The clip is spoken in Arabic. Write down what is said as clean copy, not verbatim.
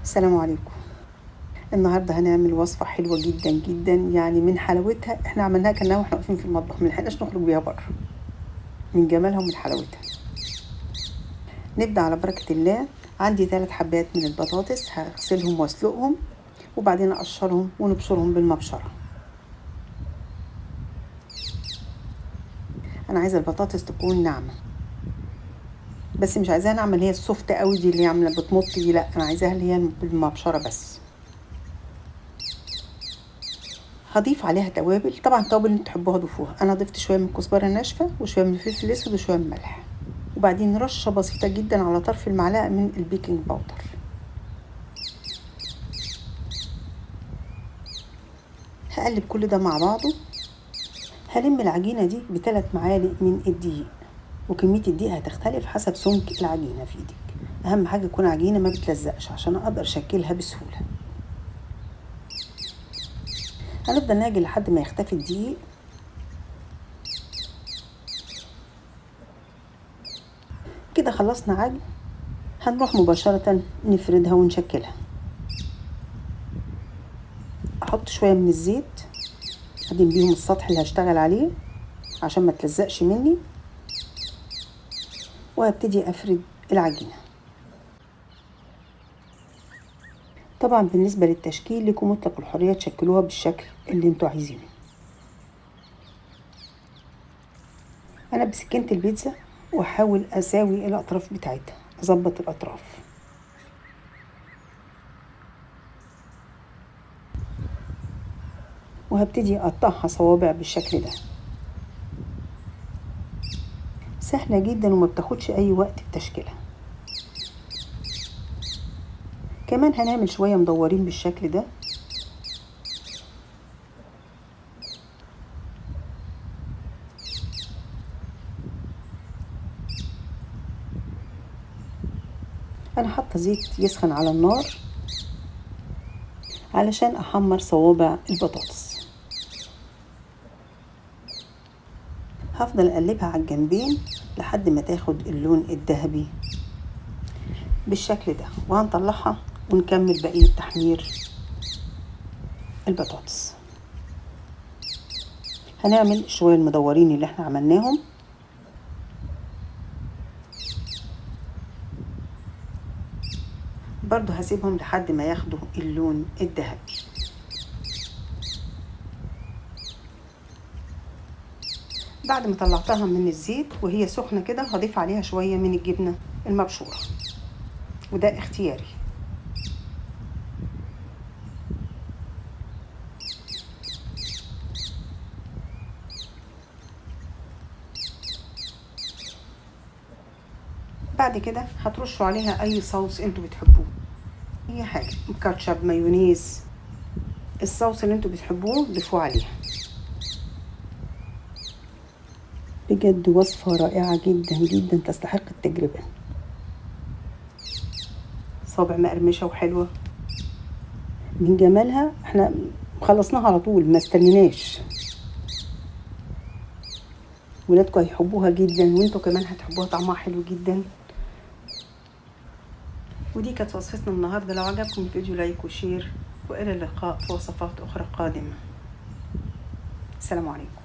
السلام عليكم. النهارده هنعمل وصفة حلوة جدًا، جدًا، يعني من حلاوتها إحنا عملناها كأننا وإحنا واقفين في المطبخ، ما لحقناش نخرج بيها برّه، من جمالها ومن حلاوتها. نبدأ على بركة الله. عندي 3 حبات من البطاطس هاغسلهم واسلقهم، وبعدين أقشرهم ونبشرهم بالمبشرة. أنا عايزة البطاطس تكون ناعمة، بس مش عايزاها ناعمة اللي هي الsoft أوي دي اللي هي عاملة بتمط دي، لأ، أنا عايزاها اللي هي بالمبشرة بس. هاضيف عليها توابل، طبعًا التوابل اللي انتم تحبوها ضيفوها. أنا ضفت شوية من الكزبرة الناشفة وشوية من الفلفل الأسود وشوية من الملح، وبعدين رشة بسيطة جدًا على طرف المعلقة من البيكنج باودر. هاقلب كل ده مع بعضه. هالم العجينة دي ب3 معالق من الدقيق، وكمية الدقيق هتختلف حسب سمك العجينة في ايدك. أهم حاجة تكون عجينة ما بتلزقش عشان أقدر أشكلها بسهولة. هنفضل نعجن لحد ما يختفي الدقيق. كده خلصنا عجن. هنروح مباشرة نفردها ونشكلها. أحط شوية من الزيت أدهن بيهم السطح اللي هشتغل عليه عشان ما تلزقش مني، وهبتدي أفرد العجينة. طبعا بالنسبة للتشكيل لكم مطلق الحرية تشكلوها بالشكل اللي انتوا عايزينه. أنا بسكينة البيتزا وأحاول أساوي الأطراف بتاعتها، أظبط الأطراف. وهبتدي أقطعها صوابع بالشكل ده. سهلة جدا وما بتاخدش أي وقت في تشكيلها. كمان هنعمل شوية مدورين بالشكل ده. أنا حاطة زيت يسخن على النار علشان أحمر صوابع البطاطس. هفضل أقلبها على الجنبين لحد ما تاخد اللون الذهبي بالشكل ده، وهنطلعها ونكمل بقية تحمير البطاطس. هنعمل شوية المدورين اللي احنا عملناهم. برضو هسيبهم لحد ما ياخدوا اللون الذهبي. بعد ما طلعتها من الزيت وهي سخنة كده هضيف عليها شوية من الجبنة المبشورة، وده اختياري. بعد كده هترشوا عليها اي صوص انتوا بتحبوه، اي حاجة، كاتشب، مايونيز، الصوص اللي انتوا بتحبوه ضيفوه عليها. بجد وصفة رائعة جدا جدا تستحق التجربة. صابع مقرمشة وحلوة. من جمالها احنا خلصناها على طول، ما استنيناش. ولادكم هيحبوها جدا وانتوا كمان هتحبوها، طعمها حلو جدا. ودي كانت وصفتنا النهارده. لو عجبكم الفيديو لايك وشير، والى اللقاء في وصفات اخرى قادمة. السلام عليكم.